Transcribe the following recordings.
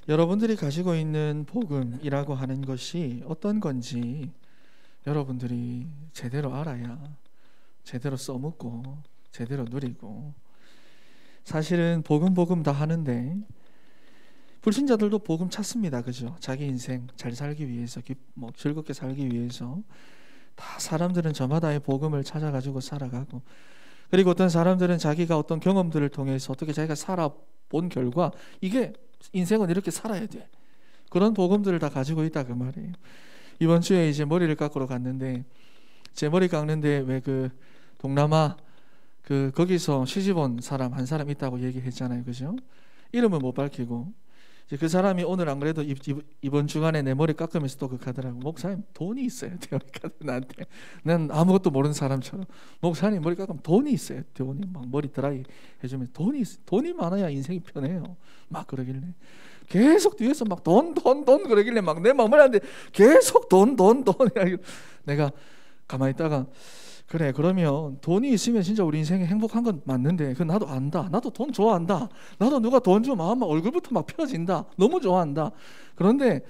여러분들이 가지고 있는 복음이라고 하는 것이 어떤 건지 여러분들이 제대로 알아야 제대로 써먹고 제대로 누리고, 사실은 복음 다 하는데 불신자들도 복음 찾습니다. 그죠? 자기 인생 잘 살기 위해서, 즐겁게 살기 위해서 다 사람들은 저마다의 복음을 찾아가지고 살아가고, 그리고 어떤 사람들은 자기가 어떤 경험들을 통해서 어떻게 자기가 살아본 결과 이게 인생은 이렇게 살아야 돼, 그런 복음들을 다 가지고 있다 그 말이에요. 이번 주에 이제 머리를 깎으러 갔는데, 제 머리 깎는데 왜 그 동남아 거기서 시집 온 사람 한 사람 있다고 얘기했잖아요. 그죠? 이름은 못 밝히고, 이제 그 사람이 오늘 안 그래도 이번 주간에 내 머리 깎으면서 또 하더라고. 목사님 돈이 있어야 돼요. 나한테. 난 아무것도 모르는 사람처럼, 목사님 머리 깎으면 돈이 있어야 돼요. 돈이 막 머리 드라이 해주면 돈이 많아야 인생이 편해요. 막 그러길래 계속 뒤에서 막 돈 그러길래 막 내 마음을 하는데 계속 돈 내가 가만히 있다가, 그래 그러면 돈이 있으면 진짜 우리 인생에 행복한 건 맞는데, 그 나도 안다. 나도 돈 좋아한다. 나도 누가 돈 주면 아마 얼굴부터 막 펴진다. 너무 좋아한다. 그런데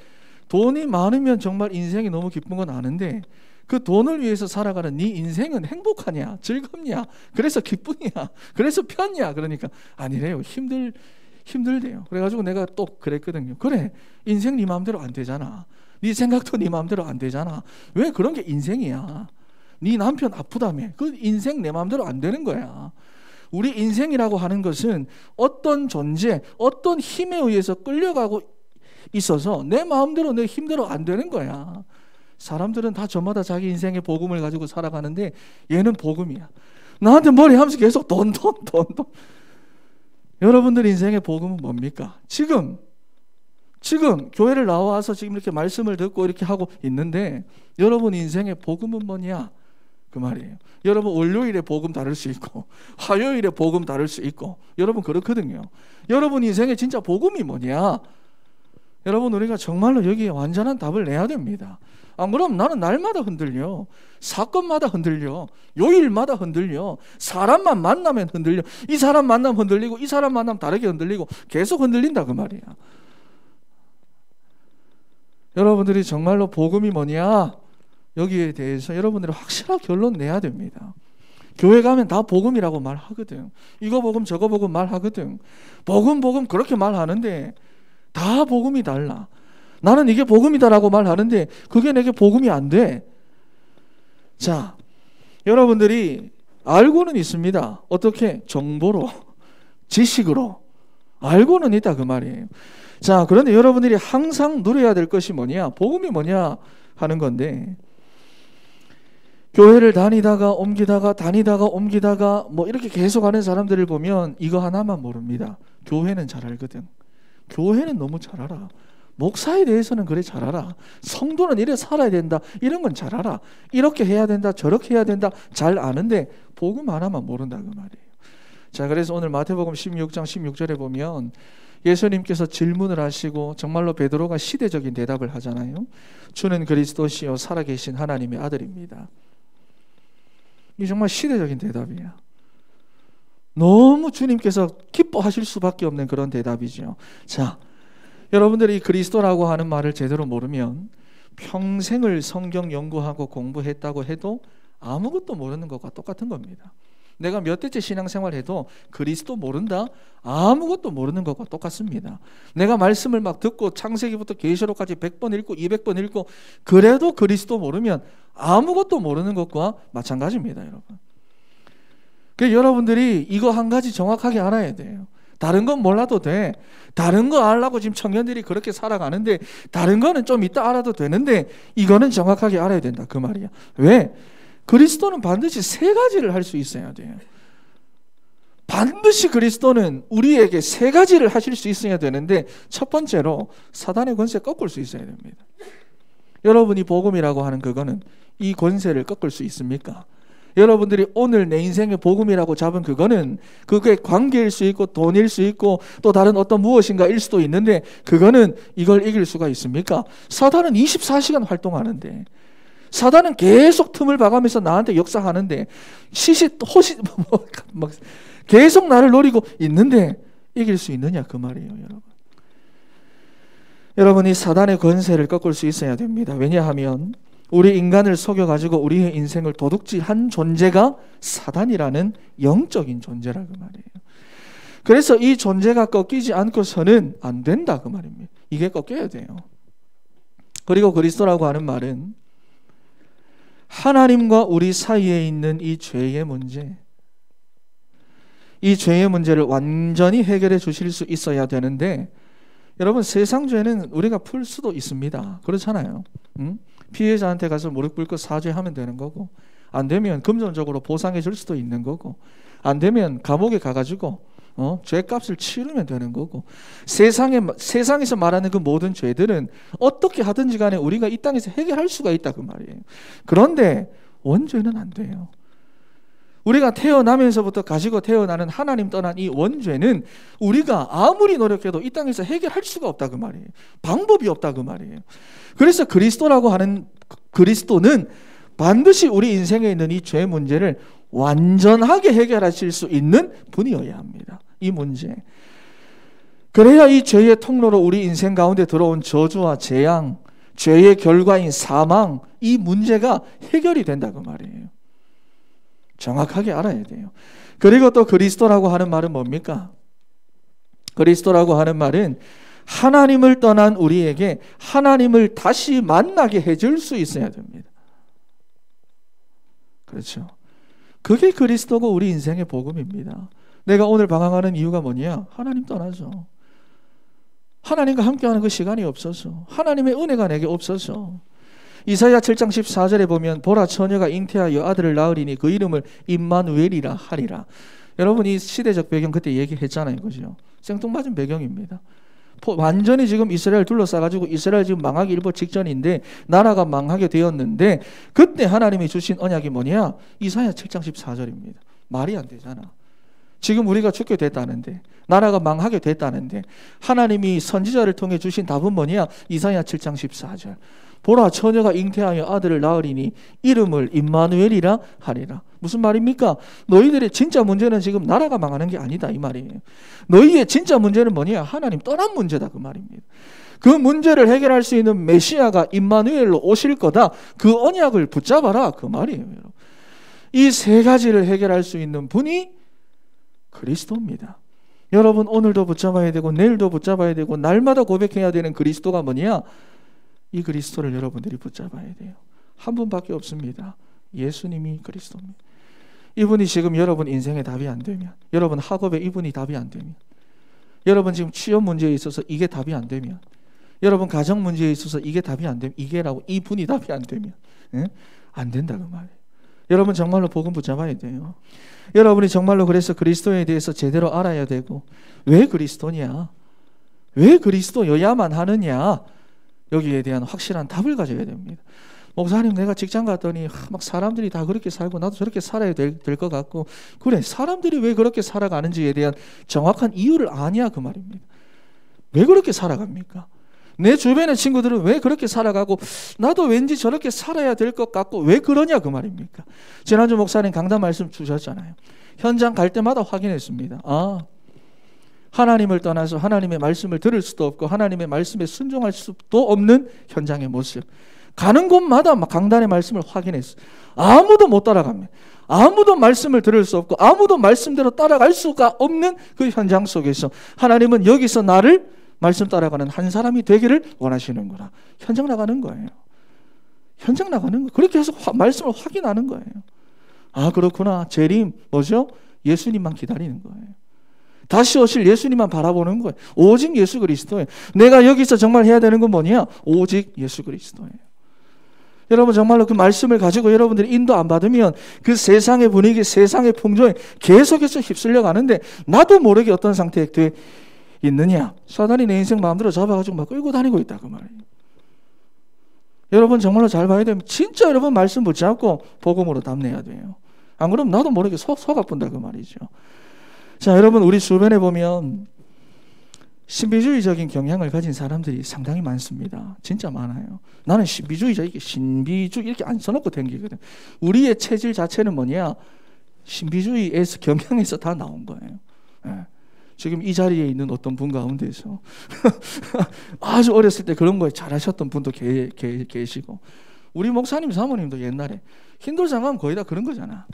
돈이 많으면 정말 인생이 너무 기쁜 건 아는데, 그 돈을 위해서 살아가는 네 인생은 행복하냐, 즐겁냐, 그래서 기쁘냐, 그래서 편냐? 그러니까 아니래요. 힘들대요. 그래가지고 내가 또 그랬거든요. 그래, 인생 네 마음대로 안 되잖아. 네 생각도 네 마음대로 안 되잖아. 왜 그런 게 인생이야? 네 남편 아프다며. 그 인생 내 마음대로 안 되는 거야. 우리 인생이라고 하는 것은 어떤 존재, 어떤 힘에 의해서 끌려가고 있어서 내 마음대로 내 힘대로 안 되는 거야. 사람들은 다 저마다 자기 인생의 복음을 가지고 살아가는데 얘는 복음이야. 나한테 머리 하면서 계속 돈. 여러분들 인생의 복음은 뭡니까? 지금 교회를 나와서 지금 이렇게 말씀을 듣고 이렇게 하고 있는데, 여러분 인생의 복음은 뭐냐? 그 말이에요. 여러분 월요일에 복음 다룰 수 있고 화요일에 복음 다룰 수 있고, 여러분 그렇거든요. 여러분 인생의 진짜 복음이 뭐냐? 여러분 우리가 정말로 여기에 완전한 답을 내야 됩니다. 안 그럼 나는 날마다 흔들려. 사건마다 흔들려. 요일마다 흔들려. 사람만 만나면 흔들려. 이 사람 만나면 흔들리고 이 사람 만나면 다르게 흔들리고 계속 흔들린다 그 말이야. 여러분들이 정말로 복음이 뭐냐? 여기에 대해서 여러분들이 확실한 결론 내야 됩니다. 교회 가면 다 복음이라고 말하거든. 이거 복음 저거 복음 말하거든. 복음 그렇게 말하는데 다 복음이 달라. 나는 이게 복음이다라고 말하는데 그게 내게 복음이 안 돼. 자, 여러분들이 알고는 있습니다. 어떻게? 정보로, 지식으로 알고는 있다 그 말이에요. 자, 그런데 여러분들이 항상 누려야 될 것이 뭐냐? 복음이 뭐냐 하는 건데, 교회를 다니다가 옮기다가 뭐 이렇게 계속 하는 사람들을 보면 이거 하나만 모릅니다. 교회는 잘 알거든. 교회는 너무 잘 알아. 목사에 대해서는 그래 잘 알아. 성도는 이래 살아야 된다, 이런 건 잘 알아. 이렇게 해야 된다, 저렇게 해야 된다 잘 아는데 복음 하나만 모른다 그 말이에요. 자, 그래서 오늘 마태복음 16장 16절에 보면 예수님께서 질문을 하시고 정말로 베드로가 시대적인 대답을 하잖아요. 주는 그리스도시요 살아계신 하나님의 아들입니다. 이 정말 시대적인 대답이야. 너무 주님께서 기뻐하실 수밖에 없는 그런 대답이죠. 자, 여러분들이 그리스도라고 하는 말을 제대로 모르면 평생을 성경 연구하고 공부했다고 해도 아무것도 모르는 것과 똑같은 겁니다. 내가 몇 대째 신앙생활 해도 그리스도 모른다? 아무것도 모르는 것과 똑같습니다. 내가 말씀을 막 듣고 창세기부터 계시록까지 100번 읽고 200번 읽고 그래도 그리스도 모르면 아무것도 모르는 것과 마찬가지입니다, 여러분. 그래서 여러분들이 이거 한 가지 정확하게 알아야 돼요. 다른 건 몰라도 돼. 다른 거 알라고 지금 청년들이 그렇게 살아가는데 다른 거는 좀 이따 알아도 되는데 이거는 정확하게 알아야 된다 그 말이야. 왜? 그리스도는 반드시 세 가지를 할 수 있어야 돼요. 반드시 그리스도는 우리에게 세 가지를 하실 수 있어야 되는데, 첫 번째로 사단의 권세 꺾을 수 있어야 됩니다. 여러분이 복음이라고 하는 그거는 이 권세를 꺾을 수 있습니까? 여러분들이 오늘 내 인생의 복음이라고 잡은 그거는 그게 관계일 수 있고 돈일 수 있고 또 다른 어떤 무엇인가일 수도 있는데 그거는 이걸 이길 수가 있습니까? 사단은 24시간 활동하는데, 사단은 계속 틈을 봐가면서 나한테 역사하는데, 계속 나를 노리고 있는데 이길 수 있느냐 그 말이에요, 여러분. 여러분이 사단의 권세를 꺾을 수 있어야 됩니다. 왜냐하면 우리 인간을 속여가지고 우리의 인생을 도둑질한 존재가 사단이라는 영적인 존재라 그 말이에요. 그래서 이 존재가 꺾이지 않고서는 안 된다 그 말입니다. 이게 꺾여야 돼요. 그리고 그리스도라고 하는 말은 하나님과 우리 사이에 있는 이 죄의 문제, 이 죄의 문제를 완전히 해결해 주실 수 있어야 되는데, 여러분 세상 죄는 우리가 풀 수도 있습니다. 그렇잖아요. 피해자한테 가서 무릎 꿇고 사죄하면 되는 거고, 안 되면 금전적으로 보상해 줄 수도 있는 거고, 안 되면 감옥에 가가지고 죄값을 치르면 되는 거고, 세상에서 말하는 그 모든 죄들은 어떻게 하든지 간에 우리가 이 땅에서 해결할 수가 있다 그 말이에요. 그런데 원죄는 안 돼요. 우리가 태어나면서부터 가지고 태어나는 하나님 떠난 이 원죄는 우리가 아무리 노력해도 이 땅에서 해결할 수가 없다 그 말이에요. 방법이 없다 그 말이에요. 그래서 그리스도라고 하는 그리스도는 반드시 우리 인생에 있는 이 죄 문제를 완전하게 해결하실 수 있는 분이어야 합니다. 이 문제. 그래야 이 죄의 통로로 우리 인생 가운데 들어온 저주와 재앙, 죄의 결과인 사망, 이 문제가 해결이 된다 그 말이에요. 정확하게 알아야 돼요. 그리고 또 그리스도라고 하는 말은 뭡니까? 그리스도라고 하는 말은 하나님을 떠난 우리에게 하나님을 다시 만나게 해줄 수 있어야 됩니다. 그렇죠. 그게 그리스도고 우리 인생의 복음입니다. 내가 오늘 방황하는 이유가 뭐냐? 하나님 떠나서, 하나님과 함께하는 그 시간이 없어서, 하나님의 은혜가 내게 없어서. 이사야 7장 14절에 보면 보라 처녀가 잉태하여 아들을 낳으리니 그 이름을 임마누엘이라 하리라. 여러분 이 시대적 배경 그때 얘기했잖아요. 그죠? 생뚱맞은 배경입니다. 완전히 지금 이스라엘 둘러싸가지고 이스라엘 지금 망하기 일보 직전인데, 나라가 망하게 되었는데, 그때 하나님이 주신 언약이 뭐냐? 이사야 7장 14절입니다. 말이 안 되잖아. 지금 우리가 죽게 됐다는데, 나라가 망하게 됐다는데, 하나님이 선지자를 통해 주신 답은 뭐냐? 이사야 7장 14절. 보라 처녀가 잉태하여 아들을 낳으리니 이름을 임마누엘이라 하리라. 무슨 말입니까? 너희들의 진짜 문제는 지금 나라가 망하는 게 아니다 이 말이에요. 너희의 진짜 문제는 뭐냐? 하나님 떠난 문제다 그 말입니다. 그 문제를 해결할 수 있는 메시아가 임마누엘로 오실 거다. 그 언약을 붙잡아라 그 말이에요. 이 세 가지를 해결할 수 있는 분이 그리스도입니다. 여러분 오늘도 붙잡아야 되고 내일도 붙잡아야 되고 날마다 고백해야 되는 그리스도가 뭐냐? 이 그리스도를 여러분들이 붙잡아야 돼요. 한 분밖에 없습니다. 예수님이 그리스도입니다. 이분이 지금 여러분 인생에 답이 안 되면, 여러분 학업에 이분이 답이 안 되면, 여러분 지금 취업 문제에 있어서 이게 답이 안 되면, 여러분 가정 문제에 있어서 이게 답이 안 되면, 이분이 답이 안 되면 안 된다 그 말이에요. 여러분 정말로 복음 붙잡아야 돼요. 여러분이 정말로 그래서 그리스도에 대해서 제대로 알아야 되고, 왜 그리스도냐? 왜 그리스도여야만 하느냐? 여기에 대한 확실한 답을 가져야 됩니다. 목사님 내가 직장 갔더니 막 사람들이 다 그렇게 살고 나도 저렇게 살아야 될 것 같고, 그래 사람들이 왜 그렇게 살아가는지에 대한 정확한 이유를 아냐 그 말입니다. 왜 그렇게 살아갑니까? 내 주변의 친구들은 왜 그렇게 살아가고 나도 왠지 저렇게 살아야 될 것 같고 왜 그러냐 그 말입니까? 지난주 목사님 강단 말씀 주셨잖아요. 현장 갈 때마다 확인했습니다. 하나님을 떠나서 하나님의 말씀을 들을 수도 없고 하나님의 말씀에 순종할 수도 없는 현장의 모습. 가는 곳마다 막 강단의 말씀을 확인했어요. 아무도 못 따라갑니다. 아무도 말씀을 들을 수 없고 아무도 말씀대로 따라갈 수가 없는 그 현장 속에서 하나님은 여기서 나를 말씀 따라가는 한 사람이 되기를 원하시는구나. 현장 나가는 거예요. 현장 나가는 거. 그렇게 해서 말씀을 확인하는 거예요. 아 그렇구나. 재림 뭐죠? 예수님만 기다리는 거예요. 다시 오실 예수님만 바라보는 거예요. 오직 예수 그리스도예요. 내가 여기서 정말 해야 되는 건 뭐냐? 오직 예수 그리스도예요. 여러분 정말로 그 말씀을 가지고 여러분들이 인도 안 받으면 그 세상의 분위기, 세상의 풍조에 계속해서 휩쓸려 가는데 나도 모르게 어떤 상태에 돼 있느냐? 사단이 내 인생 마음대로 잡아가지고 막 끌고 다니고 있다 그 말이에요. 여러분 정말로 잘 봐야 되면 진짜 여러분 말씀 붙잡고 복음으로 답내야 돼요. 안 그러면 나도 모르게 속아본다 그 말이죠. 자 여러분 우리 주변에 보면 신비주의적인 경향을 가진 사람들이 상당히 많습니다. 진짜 많아요. 나는 신비주의자, 이게 신비주의 이렇게 안 써놓고 댕기거든. 우리의 체질 자체는 뭐냐? 신비주의에서 경향에서 다 나온 거예요. 예. 지금 이 자리에 있는 어떤 분 가운데서 아주 어렸을 때 그런 거에 잘하셨던 분도 계시고, 우리 목사님 사모님도 옛날에 힘들상하면 거의 다 그런 거잖아.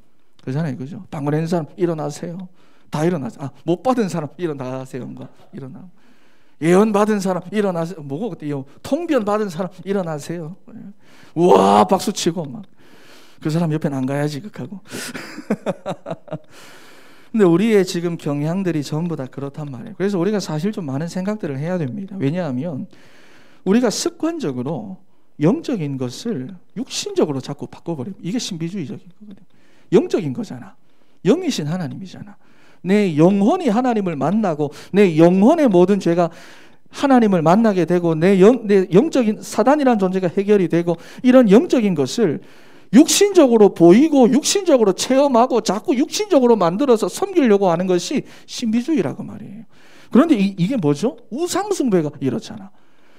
그러잖아요, 그죠? 방문한 사람 일어나세요. 다 일어나세요. 못 받은 사람 일어나세요. 일어나. 예언 받은 사람 일어나세요. 뭐고 그때 통변 받은 사람 일어나세요. 우와 박수 치고 막 그 사람 옆에 안 가야지 극하고. 근데 우리의 지금 경향들이 전부 다 그렇단 말이에요. 그래서 우리가 사실 좀 많은 생각들을 해야 됩니다. 왜냐하면 우리가 습관적으로 영적인 것을 육신적으로 자꾸 바꿔버려요. 이게 신비주의적인 거거든요. 영적인 거잖아. 영이신 하나님이잖아. 내 영혼이 하나님을 만나고 내 영혼의 모든 죄가 하나님을 만나게 되고 내 영적인 사단이라는 존재가 해결이 되고, 이런 영적인 것을 육신적으로 보이고 육신적으로 체험하고 자꾸 육신적으로 만들어서 섬기려고 하는 것이 신비주의라고 말이에요. 그런데 이게 뭐죠? 우상숭배가 이렇잖아.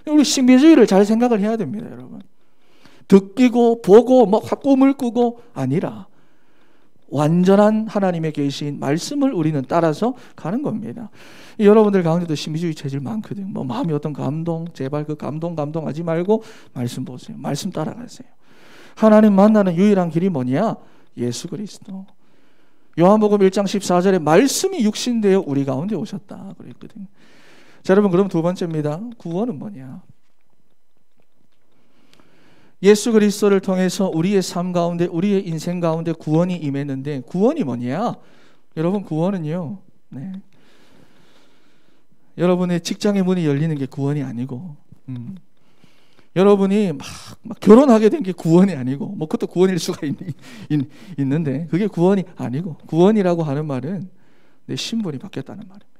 우리 신비주의를 잘 생각을 해야 됩니다, 여러분. 듣기고 보고 뭐 꿈을 꾸고 아니라 완전한 하나님의 계신 말씀을 우리는 따라서 가는 겁니다. 여러분들 가운데도 신비주의 체질 많거든요. 뭐 마음이 어떤 감동, 제발 그 감동하지 말고 말씀 보세요. 말씀 따라가세요. 하나님 만나는 유일한 길이 뭐냐? 예수 그리스도. 요한복음 1장 14절에 말씀이 육신되어 우리 가운데 오셨다 그랬거든요. 자, 여러분, 그럼 두 번째입니다. 구원은 뭐냐? 예수 그리스도를 통해서 우리의 삶 가운데, 우리의 인생 가운데 구원이 임했는데, 구원이 뭐냐? 여러분, 구원은요, 네, 여러분의 직장의 문이 열리는 게 구원이 아니고, 여러분이 막 결혼하게 된 게 구원이 아니고, 뭐 그것도 구원일 수가 있는데 그게 구원이 아니고, 구원이라고 하는 말은 내 신분이 바뀌었다는 말입니다.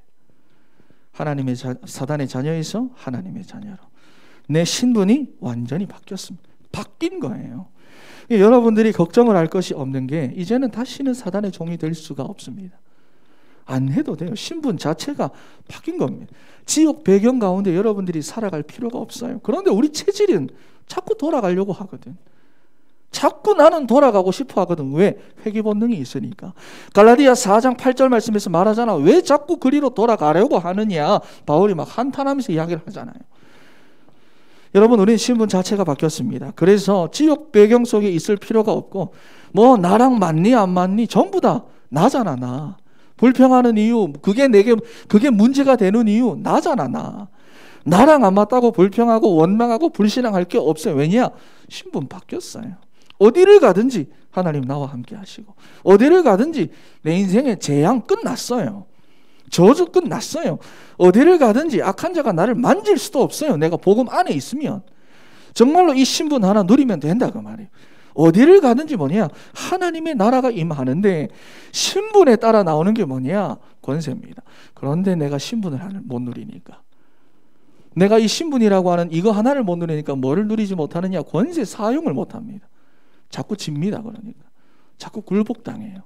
하나님의 사단의 자녀에서 하나님의 자녀로 내 신분이 완전히 바뀌었습니다. 바뀐 거예요. 여러분들이 걱정을 할 것이 없는 게, 이제는 다시는 사단의 종이 될 수가 없습니다. 안 해도 돼요. 신분 자체가 바뀐 겁니다. 지옥 배경 가운데 여러분들이 살아갈 필요가 없어요. 그런데 우리 체질은 자꾸 돌아가려고 하거든. 자꾸 나는 돌아가고 싶어 하거든. 왜? 회귀 본능이 있으니까. 갈라디아 4장 8절 말씀에서 말하잖아. 왜 자꾸 그리로 돌아가려고 하느냐. 바울이 막 한탄하면서 이야기를 하잖아요. 여러분, 우리는 신분 자체가 바뀌었습니다. 그래서 지옥 배경 속에 있을 필요가 없고, 뭐 나랑 맞니 안 맞니 전부 다 나잖아. 나 불평하는 이유, 그게 문제가 되는 이유 나잖아. 나랑 안 맞다고 불평하고 원망하고 불신앙할 게 없어요. 왜냐? 신분 바뀌었어요. 어디를 가든지 하나님 나와 함께 하시고, 어디를 가든지 내 인생의 재앙 끝났어요. 저주 끝났어요. 어디를 가든지 악한 자가 나를 만질 수도 없어요. 내가 복음 안에 있으면. 정말로 이 신분 하나 누리면 된다 그 말이에요. 어디를 가든지 뭐냐? 하나님의 나라가 임하는데, 신분에 따라 나오는 게 뭐냐? 권세입니다. 그런데 내가 신분을 못 누리니까, 내가 이 신분이라고 하는 이거 하나를 못 누리니까 뭐를 누리지 못하느냐? 권세 사용을 못합니다. 자꾸 집니다. 그러니까 자꾸 굴복당해요.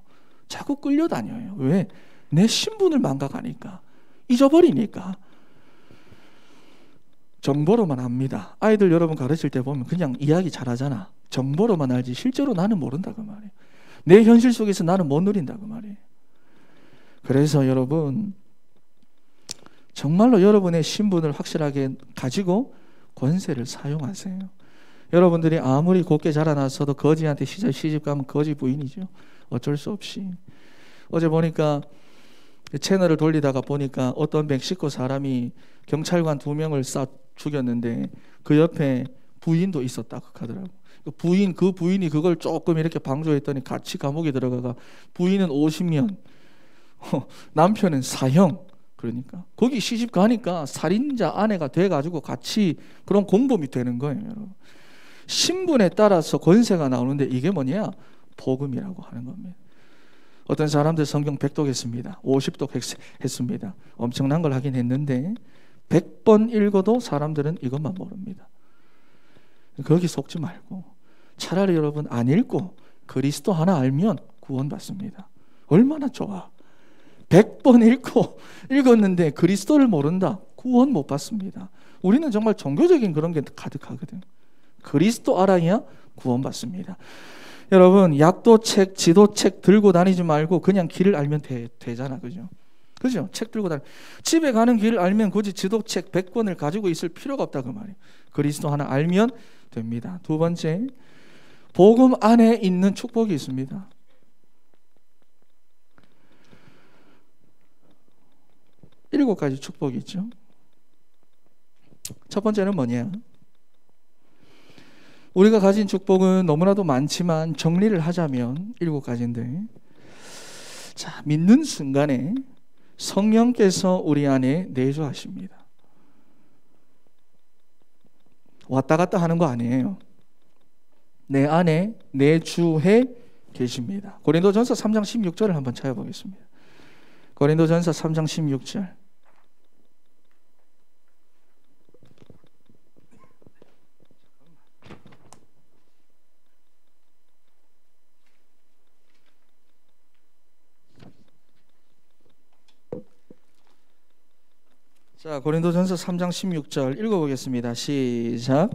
자꾸 끌려다녀요. 왜? 내 신분을 망각하니까, 잊어버리니까. 정보로만 압니다. 아이들 여러분 가르칠 때 보면 그냥 이야기 잘하잖아. 정보로만 알지 실제로 나는 모른다 그 말이에요. 내 현실 속에서 나는 못 누린다 그 말이에요. 그래서 여러분, 정말로 여러분의 신분을 확실하게 가지고 권세를 사용하세요. 여러분들이 아무리 곱게 자라났어도 거지한테 시집 가면 거지 부인이죠. 어쩔 수 없이. 어제 보니까 채널을 돌리다가 보니까 어떤 멕시코 사람이 경찰관 2명을 쏴 죽였는데 그 옆에 부인도 있었다고 하더라고. 그 부인이 그걸 조금 이렇게 방조했더니 같이 감옥에 들어가가, 부인은 50년, 남편은 사형. 그러니까 거기 시집 가니까 살인자 아내가 돼가지고 같이 그런 공범이 되는 거예요, 여러분. 신분에 따라서 권세가 나오는데 이게 뭐냐? 복음이라고 하는 겁니다. 어떤 사람들 성경 100독 했습니다. 50독 했습니다. 엄청난 걸 하긴 했는데 100번 읽어도 사람들은 이것만 모릅니다. 거기 속지 말고 차라리 여러분 안 읽고 그리스도 하나 알면 구원받습니다. 얼마나 좋아. 100번 읽었는데 그리스도를 모른다? 구원 못 받습니다. 우리는 정말 종교적인 그런 게 가득하거든. 그리스도 알아야 구원받습니다. 여러분, 약도책, 지도책 들고 다니지 말고 그냥 길을 알면 되잖아, 그죠? 그죠? 책 들고 다니. 집에 가는 길을 알면 굳이 지도책 100권을 가지고 있을 필요가 없다 그 말이에요. 그리스도 하나 알면 됩니다. 두 번째, 복음 안에 있는 축복이 있습니다. 일곱 가지 축복이 있죠. 첫 번째는 뭐냐? 우리가 가진 축복은 너무나도 많지만 정리를 하자면 일곱 가지인데, 자, 믿는 순간에 성령께서 우리 안에 내주하십니다. 왔다 갔다 하는 거 아니에요. 내 안에 내주해 계십니다. 고린도전서 3장 16절을 한번 찾아보겠습니다. 고린도전서 3장 16절. 자, 고린도전서 3장 16절 읽어보겠습니다. 시작.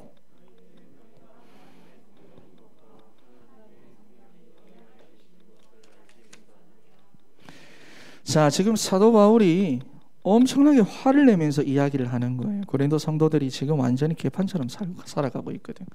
자, 지금 사도 바울이 엄청나게 화를 내면서 이야기를 하는 거예요. 고린도 성도들이 지금 완전히 개판처럼 살아가고 있거든.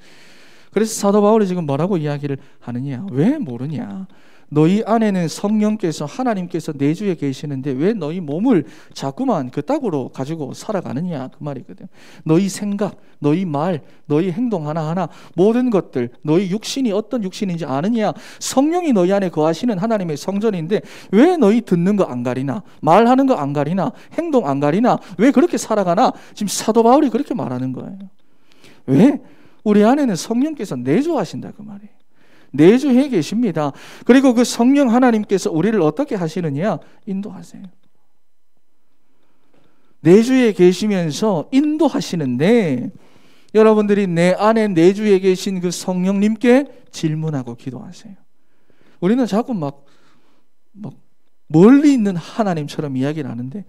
그래서 사도 바울이 지금 뭐라고 이야기를 하느냐? 왜 모르냐? 너희 안에는 성령께서 하나님께서 내주에 계시는데 왜 너희 몸을 자꾸만 그따구로 가지고 살아가느냐 그 말이거든. 너희 생각, 너희 말, 너희 행동 하나하나 모든 것들 너희 육신이 어떤 육신인지 아느냐? 성령이 너희 안에 거하시는 하나님의 성전인데 왜 너희 듣는 거 안 가리나? 말하는 거 안 가리나? 행동 안 가리나? 왜 그렇게 살아가나? 지금 사도 바울이 그렇게 말하는 거예요. 왜? 우리 안에는 성령께서 내주하신다 그 말이에요. 내주해 계십니다. 그리고 그 성령 하나님께서 우리를 어떻게 하시느냐? 인도하세요. 내주에 계시면서 인도하시는데 여러분들이 내 안에 내주에 계신 그 성령님께 질문하고 기도하세요. 우리는 자꾸 막 멀리 있는 하나님처럼 이야기를 하는데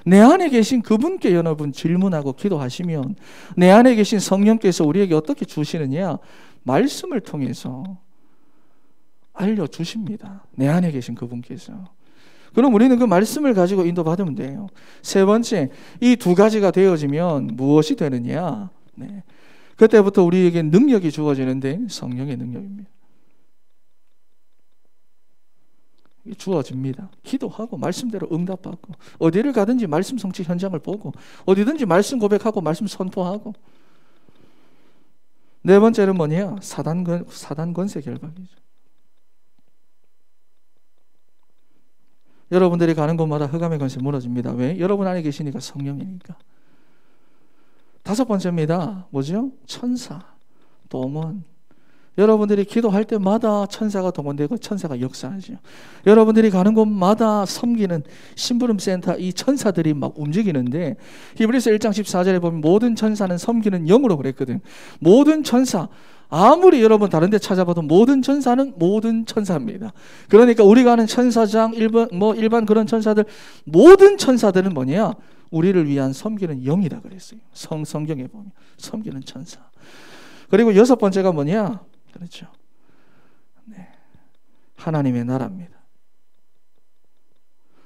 내 안에 계신 그분께 여러분 질문하고 기도하시면 내 안에 계신 성령께서 우리에게 어떻게 주시느냐? 말씀을 통해서 알려주십니다. 내 안에 계신 그분께서. 그럼 우리는 그 말씀을 가지고 인도받으면 돼요. 세 번째, 이 두 가지가 되어지면 무엇이 되느냐? 네. 그때부터 우리에게 능력이 주어지는데 성령의 능력입니다. 주어집니다. 기도하고 말씀대로 응답받고 어디를 가든지 말씀 성취 현장을 보고 어디든지 말씀 고백하고 말씀 선포하고. 네 번째는 뭐냐? 사단 권세 결박이죠. 여러분들이 가는 곳마다 흑암의 권세 무너집니다. 왜? 여러분 안에 계시니까 성령이니까. 다섯 번째입니다. 뭐죠? 천사, 동원. 여러분들이 기도할 때마다 천사가 동원되고 천사가 역사하죠. 여러분들이 가는 곳마다 섬기는 심부름센터 이 천사들이 막 움직이는데 히브리서 1장 14절에 보면 모든 천사는 섬기는 영으로 그랬거든. 모든 천사, 아무리 여러분 다른 데 찾아봐도 모든 천사는 모든 천사입니다. 그러니까 우리가 아는 천사장, 일반 그런 천사들, 모든 천사들은 뭐냐? 우리를 위한 섬기는 영이다 그랬어요. 성경에 보면 섬기는 천사. 그리고 여섯 번째가 뭐냐? 그렇죠. 네. 하나님의 나라입니다.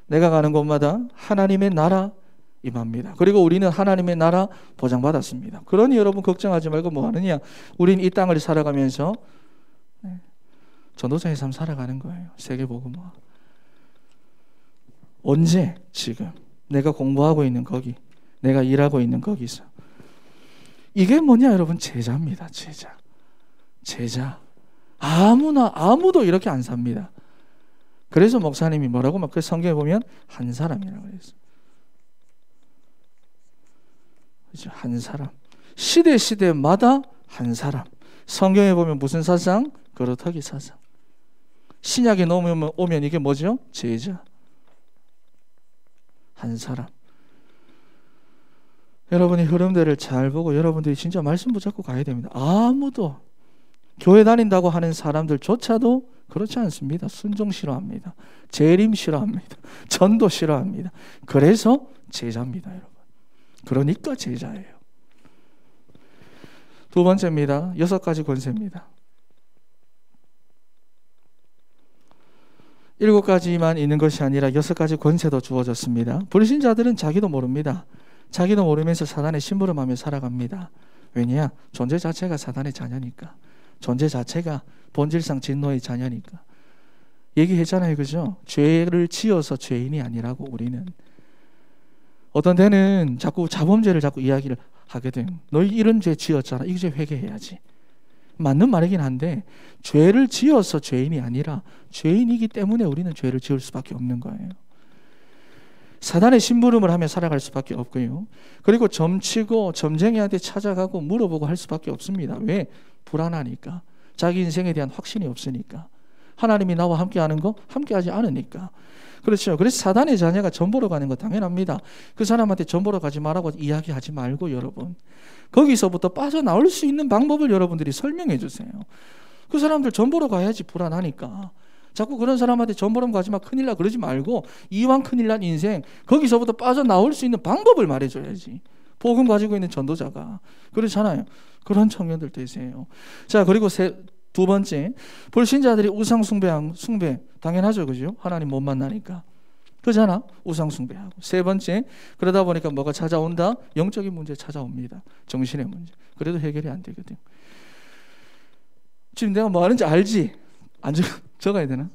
내가 가는 곳마다 하나님의 나라 임합니다. 그리고 우리는 하나님의 나라 보장받았습니다. 그러니 여러분 걱정하지 말고 뭐 하느냐? 우리는 이 땅을 살아가면서 전도자의 삶 살아가는 거예요. 세계복음화. 언제? 지금. 내가 공부하고 있는 거기. 내가 일하고 있는 거기서. 이게 뭐냐 여러분? 제자입니다. 제자. 아무도 이렇게 안 삽니다. 그래서 목사님이 뭐라고 막 그 성경에 보면 한 사람이라고 그랬어요. 그렇죠? 한 사람. 시대마다 한 사람. 성경에 보면 무슨 사상? 그렇다기 사상. 신약에 오면 이게 뭐죠? 제자. 한 사람. 여러분이 흐름들을 잘 보고 여러분들이 진짜 말씀 붙잡고 가야 됩니다. 아무도 교회 다닌다고 하는 사람들조차도 그렇지 않습니다. 순종 싫어합니다. 재림 싫어합니다. 전도 싫어합니다. 그래서 제자입니다, 여러분. 그러니까 제자예요. 두 번째입니다. 6가지 권세입니다. 7가지만 있는 것이 아니라 6가지 권세도 주어졌습니다. 불신자들은 자기도 모릅니다. 자기도 모르면서 사단의 심부름하며 살아갑니다. 왜냐? 존재 자체가 사단의 자녀니까. 존재 자체가 본질상 진노의 자녀니까. 얘기했잖아요, 그죠? 죄를 지어서 죄인이 아니라고. 우리는 어떤 때는 자꾸 자범죄를 자꾸 이야기를 하거든. 너희 이런 죄 지었잖아. 이 죄 회개해야지. 맞는 말이긴 한데 죄를 지어서 죄인이 아니라 죄인이기 때문에 우리는 죄를 지을 수밖에 없는 거예요. 사단의 심부름을 하며 살아갈 수밖에 없고요. 그리고 점치고 점쟁이한테 찾아가고 물어보고 할 수밖에 없습니다. 왜? 불안하니까. 자기 인생에 대한 확신이 없으니까. 하나님이 나와 함께하는 거 함께하지 않으니까. 그렇죠. 그래서 사단의 자녀가 전 보러 가는 거 당연합니다. 그 사람한테 전 보러 가지 말라고 이야기하지 말고 여러분, 거기서부터 빠져나올 수 있는 방법을 여러분들이 설명해 주세요. 그 사람들 전 보러 가야지. 불안하니까. 자꾸 그런 사람한테 전 보러 가지 마, 큰일 나 그러지 말고 이왕 큰일 난 인생 거기서부터 빠져나올 수 있는 방법을 말해줘야지. 복음 가지고 있는 전도자가. 그렇잖아요. 그런 청년들 되세요. 자, 그리고 두 번째, 불신자들이 우상 숭배 당연하죠, 그죠? 하나님 못 만나니까. 그잖아, 우상 숭배하고. 세 번째, 그러다 보니까 뭐가 찾아온다? 영적인 문제 찾아옵니다. 정신의 문제. 그래도 해결이 안 되거든. 지금 내가 뭐 하는지 알지? 안 적어야 되나?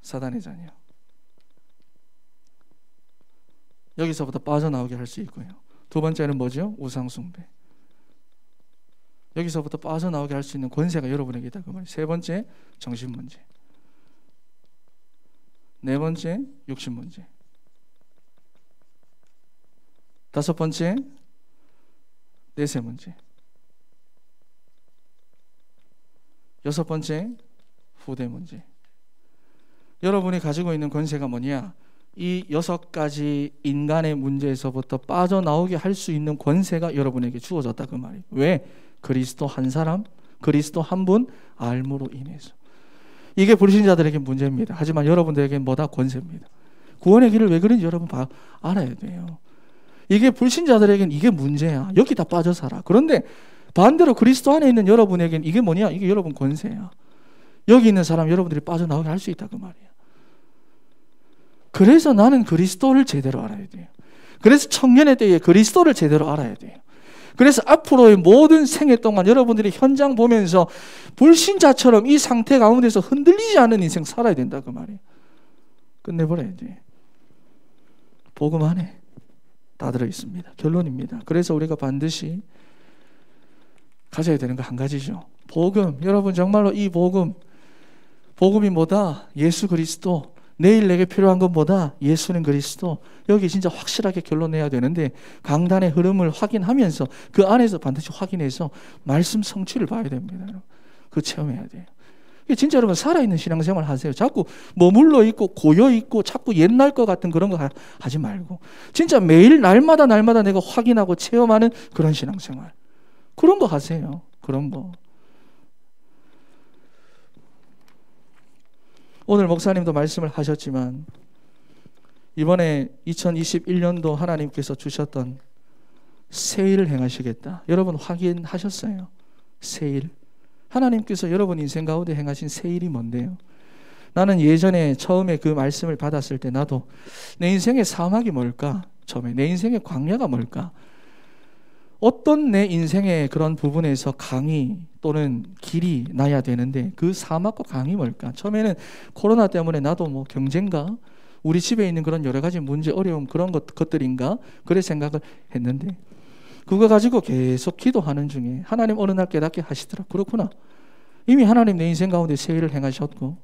사단의 자녀. 여기서부터 빠져나오게 할 수 있고요. 두 번째는 뭐죠? 우상 숭배. 여기서부터 빠져나오게 할 수 있는 권세가 여러분에게 있다 그 말이에요. 세 번째, 정신 문제. 네 번째, 육신 문제. 다섯 번째, 내세 문제. 여섯 번째, 후대 문제. 여러분이 가지고 있는 권세가 뭐냐? 이 6가지 인간의 문제에서부터 빠져나오게 할 수 있는 권세가 여러분에게 주어졌다 그 말이에요. 왜? 그리스도 한 사람, 그리스도 한 분 알므로 인해서. 이게 불신자들에게 문제입니다. 하지만 여러분들에게는 뭐다? 권세입니다. 구원의 길을 왜 그런지 여러분 알아야 돼요. 이게 불신자들에게는 이게 문제야. 여기다 빠져 살아. 그런데 반대로 그리스도 안에 있는 여러분에게는 이게 뭐냐? 이게 여러분 권세야. 여기 있는 사람 여러분들이 빠져나오게 할 수 있다 그 말이야. 그래서 나는 그리스도를 제대로 알아야 돼요. 그래서 청년의 때에 그리스도를 제대로 알아야 돼요. 그래서 앞으로의 모든 생애 동안 여러분들이 현장 보면서 불신자처럼 이 상태 가운데서 흔들리지 않는 인생 살아야 된다 그 말이에요. 끝내버려야 돼. 복음 안에 다 들어있습니다. 결론입니다. 그래서 우리가 반드시 가져야 되는 거 한 가지죠. 복음. 여러분 정말로 이 복음이 뭐다? 예수 그리스도. 내일 내게 필요한 건 뭐다? 예수는 그리스도. 여기 진짜 확실하게 결론 내야 되는데 강단의 흐름을 확인하면서 그 안에서 반드시 확인해서 말씀 성취를 봐야 됩니다. 그 체험해야 돼요. 진짜 여러분 살아있는 신앙생활 하세요. 자꾸 머물러 있고 고여 있고 자꾸 옛날 것 같은 그런 거 하지 말고 진짜 매일 날마다 내가 확인하고 체험하는 그런 신앙생활. 그런 거 하세요. 그런 거. 오늘 목사님도 말씀을 하셨지만 이번에 2021년도 하나님께서 주셨던 새 일을 행하시겠다. 여러분 확인하셨어요? 새 일. 하나님께서 여러분 인생 가운데 행하신 새 일이 뭔데요? 나는 예전에 처음에 그 말씀을 받았을 때 나도 내 인생의 사막이 뭘까? 처음에 내 인생의 광야가 뭘까? 어떤 내 인생의 그런 부분에서 강이 또는 길이 나야 되는데 그 사막과 강이 뭘까? 처음에는 코로나 때문에 나도 뭐 경쟁가? 우리 집에 있는 그런 여러 가지 문제, 어려움 그런 것들인가? 그래 생각을 했는데 그거 가지고 계속 기도하는 중에 하나님 어느 날 깨닫게 하시더라. 그렇구나. 이미 하나님 내 인생 가운데 새 일을 행하셨고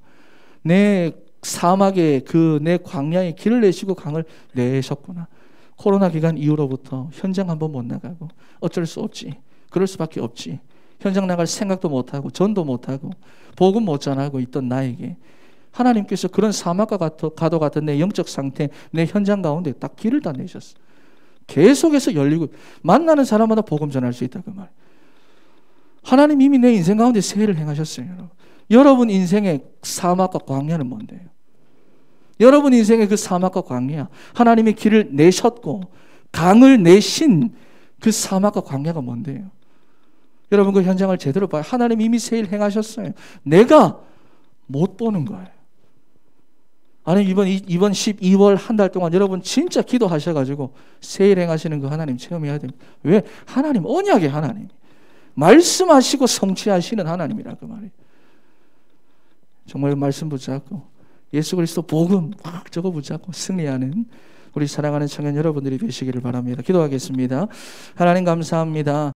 내 사막에 내 광야에 길을 내시고 강을 내셨구나. 코로나 기간 이후로부터 현장 한번 못 나가고 어쩔 수 없지. 그럴 수밖에 없지. 현장 나갈 생각도 못하고 전도 못하고 복음 못 전하고 있던 나에게 하나님께서 그런 사막과 가도 같은 내 영적 상태, 내 현장 가운데 딱 길을 다 내셨어. 계속해서 열리고 만나는 사람마다 복음 전할 수 있다 그 말. 하나님 이미 내 인생 가운데 새 일을 행하셨어요. 여러분 인생의 사막과 광야는 뭔데요? 여러분 인생의 그 사막과 광야, 하나님의 길을 내셨고 강을 내신 그 사막과 광야가 뭔데요? 여러분 그 현장을 제대로 봐요. 하나님 이미 새 일 행하셨어요. 내가 못 보는 거예요. 아니 이번 12월 한 달 동안 여러분 진짜 기도하셔가지고 새 일 행하시는 그 하나님 체험해야 됩니다. 왜? 하나님 언약의 하나님, 말씀하시고 성취하시는 하나님이라 그 말이에요. 정말 말씀 붙잡고 예수 그리스도 복음 막 적어 붙잡고 승리하는 우리 사랑하는 청년 여러분들이 되시기를 바랍니다. 기도하겠습니다. 하나님 감사합니다.